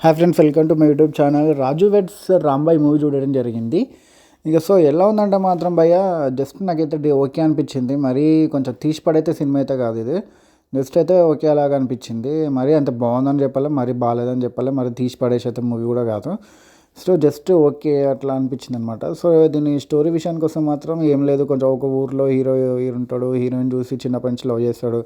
Hi friends, welcome to my YouTube channel. Raju weds Rambai movie చూడడం జరిగింది. ఇక so ఎలా ఉందంటే మాత్రం భయ్య జస్ట్ నాకైతే ఓకే అనిపించింది. మరీ కొంచెం తీసి పడైతే సినిమా అయితే కాదు ఇది. జస్ట్ అయితే ఓకే అలాగా అనిపించింది. మరీ అంత బాగుందని చెప్పాలి, మరీ బాగాలేదని చెప్పాలి, మరి తీసి పడేసి అయితే మూవీ కూడా కాదు. సో జస్ట్ ఓకే అట్లా అనిపించింది అనమాట. సో దీని స్టోరీ విషయానికి వస్తే మాత్రం ఏం లేదు. కొంచెం ఒక ఊర్లో హీరో ఉంటాడు. హీరోయిన్ చూసి చిన్నప్పటి నుంచి లవ్ చేస్తాడు.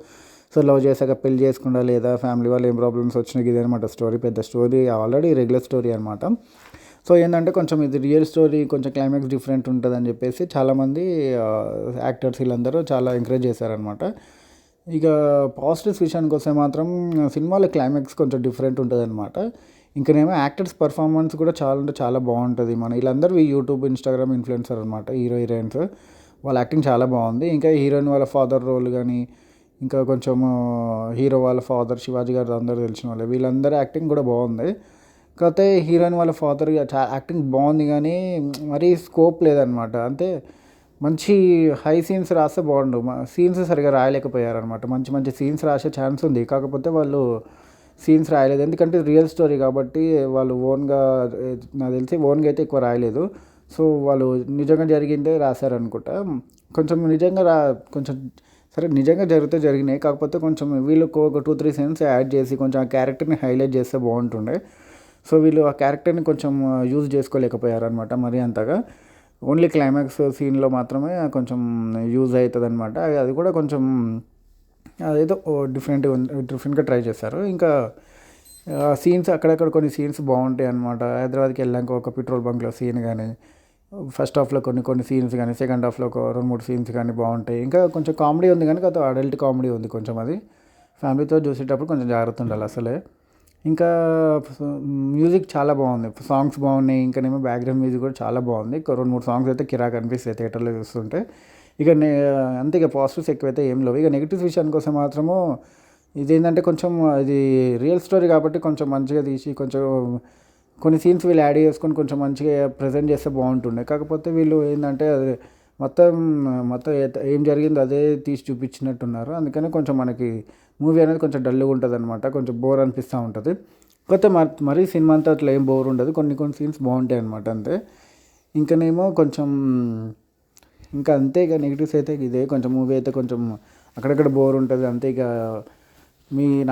సో లవ్ చేశాక పెళ్లి చేసుకుండా లేదా ఫ్యామిలీ వాళ్ళు ఏం ప్రాబ్లమ్స్ వచ్చినాయి, ఇది అనమాట స్టోరీ. పెద్ద స్టోరీ ఆల్రెడీ రెగ్యులర్ స్టోరీ అనమాట. సో ఏంటంటే కొంచెం ఇది రియల్ స్టోరీ, కొంచెం క్లైమాక్స్ డిఫరెంట్ ఉంటుందని చెప్పేసి చాలామంది యాక్టర్స్ వీళ్ళందరూ చాలా ఎంకరేజ్ చేశారనమాట. ఇక పాజిటివ్స్ విషయానికి వస్తే మాత్రం సినిమాలో క్లైమాక్స్ కొంచెం డిఫరెంట్ ఉంటుంది అనమాట. ఇంకనేమో యాక్టర్స్ పర్ఫార్మెన్స్ కూడా చాలా అంటే చాలా బాగుంటుంది. మన వీళ్ళందరూ యూట్యూబ్, ఇన్స్టాగ్రామ్ ఇన్ఫ్లుయెన్సర్ అనమాట. హీరోయిన్స్ వాళ్ళ యాక్టింగ్ చాలా బాగుంది. ఇంకా హీరోయిన్ వాళ్ళ ఫాదర్ రోల్ కానీ, ఇంకా కొంచెం హీరో వాళ్ళ ఫాదర్ శివాజీ గారు అందరూ తెలిసిన వాళ్ళే. వీళ్ళందరూ యాక్టింగ్ కూడా బాగుంది. కాకపోతే హీరోయిన్ వాళ్ళ ఫాదర్ యాక్టింగ్ బాగుంది కానీ మరీ స్కోప్ లేదనమాట. అంటే మంచి హై సీన్స్ రాస్తే బాగుండు, సీన్స్ సరిగా రాయలేకపోయారనమాట. మంచి మంచి సీన్స్ రాసే ఛాన్స్ ఉంది, కాకపోతే వాళ్ళు సీన్స్ రాయలేదు. ఎందుకంటే రియల్ స్టోరీ కాబట్టి వాళ్ళు ఓన్గా, నాకు తెలిసి ఓన్గా అయితే ఎక్కువ రాయలేదు. సో వాళ్ళు నిజంగా జరిగిందే రాశారనుకుంటా. కొంచెం నిజంగా కొంచెం సరే నిజంగా జరిగినాయి. కాకపోతే కొంచెం వీళ్ళకు ఒక 2-3 సీన్స్ యాడ్ చేసి కొంచెం ఆ క్యారెక్టర్ని హైలైట్ చేస్తే బాగుంటుండే. సో వీళ్ళు ఆ క్యారెక్టర్ని కొంచెం యూజ్ చేసుకోలేకపోయారనమాట మరీ అంతగా. ఓన్లీ క్లైమాక్స్ సీన్లో మాత్రమే కొంచెం యూజ్ అవుతుంది అనమాట. అది కూడా కొంచెం అదేదో డిఫరెంట్గా ట్రై చేశారు. ఇంకా సీన్స్ అక్కడక్కడ కొన్ని సీన్స్ బాగుంటాయి అనమాట. హైదరాబాద్కి వెళ్ళాక ఒక పెట్రోల్ బంక్లో సీన్ కానీ, ఫస్ట్ హాఫ్లో కొన్ని సీన్స్ కానీ, సెకండ్ హాఫ్లో ఒక 2-3 సీన్స్ కానీ బాగుంటాయి. ఇంకా కొంచెం కామెడీ ఉంది కానీ అది అడల్ట్ కామెడీ ఉంది కొంచెం. అది ఫ్యామిలీతో చూసేటప్పుడు కొంచెం జాగ్రత్త ఉండాలి అసలే. ఇంకా మ్యూజిక్ చాలా బాగుంది, సాంగ్స్ బాగున్నాయి. ఇంకానేమో బ్యాక్గ్రౌండ్ మ్యూజిక్ కూడా చాలా బాగుంది. 2-3 సాంగ్స్ అయితే కిరాక్ అనిపిస్తాయి థియేటర్లో చూస్తుంటే. ఇక అంతే. ఇక పాజిటివ్స్ ఎక్కువైతే ఏం లేవు. ఇక నెగిటివ్స్ విషయానికి వస్తే మాత్రము ఇదేంటంటే కొంచెం ఇది రియల్ స్టోరీ కాబట్టి కొంచెం మంచిగా తీసి కొంచెం కొన్ని సీన్స్ వీళ్ళు యాడ్ చేసుకొని కొంచెం మంచిగా ప్రజెంట్ చేస్తే బాగుంటుండే. కాకపోతే వీళ్ళు ఏంటంటే అది మొత్తం మొత్తం ఏం జరిగిందో అదే తీసి చూపించినట్టున్నారు. అందుకని కొంచెం మనకి మూవీ అనేది కొంచెం డల్గా ఉంటుంది అనమాట. కొంచెం బోర్ అనిపిస్తూ ఉంటుంది. కాకపోతే మరీ సినిమా అంతా అట్లా ఏం బోర్ ఉండదు. కొన్ని సీన్స్ బాగుంటాయి అనమాట అంతే. ఇంకనేమో కొంచెం ఇంకా అంతే. ఇక నెగిటివ్స్ అయితే ఇదే, కొంచెం మూవీ అయితే కొంచెం అక్కడక్కడ బోర్ ఉంటుంది అంతే. ఇక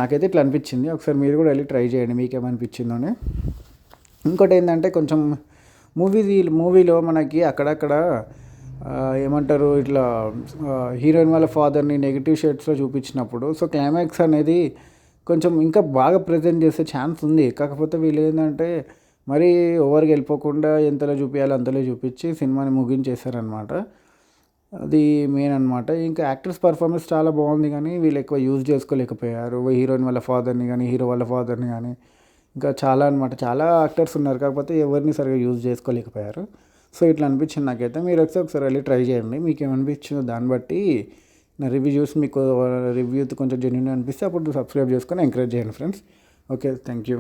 నాకైతే ఇట్లా అనిపించింది. ఒకసారి మీరు కూడా వెళ్ళి ట్రై చేయండి మీకేమనిపించిందో అని. ఇంకోటి ఏంటంటే కొంచెం మూవీలో మనకి అక్కడక్కడ ఏమంటారు ఇట్లా హీరోయిన్ వాళ్ళ ఫాదర్ని నెగిటివ్ షేడ్స్లో చూపించినప్పుడు సో క్లైమాక్స్ అనేది కొంచెం ఇంకా బాగా ప్రజెంట్ చేసే ఛాన్స్ ఉంది. కాకపోతే వీళ్ళు ఏంటంటే మరీ ఓవర్గా వెళ్ళిపోకుండా ఎంతలో చూపించాలో అంతలో చూపించి సినిమాని ముగించేశారనమాట. అది మెయిన్ అనమాట. ఇంకా యాక్టర్స్ పర్ఫార్మెన్స్ చాలా బాగుంది కానీ వీళ్ళు ఎక్కువ యూజ్ చేసుకోలేకపోయారు. హీరోయిన్ వాళ్ళ ఫాదర్ని కానీ, హీరో వాళ్ళ ఫాదర్ని కానీ, ఇంకా చాలా అనమాట. చాలా యాక్టర్స్ ఉన్నారు, కాకపోతే ఎవరిని సరిగా యూజ్ చేసుకోలేకపోయారు. సో ఇట్లా అనిపించింది నాకైతే. మీరు ఒకసారి వెళ్ళి ట్రై చేయండి, మీకు ఏమనిపించిందో దాన్ని బట్టి నా రివ్యూ చూసి మీకు రివ్యూ కొంచెం జెన్యూన్ అనిపిస్తే అప్పుడు సబ్స్క్రైబ్ చేసుకొని ఎంకరేజ్ చేయండి ఫ్రెండ్స్. Okay, thank you.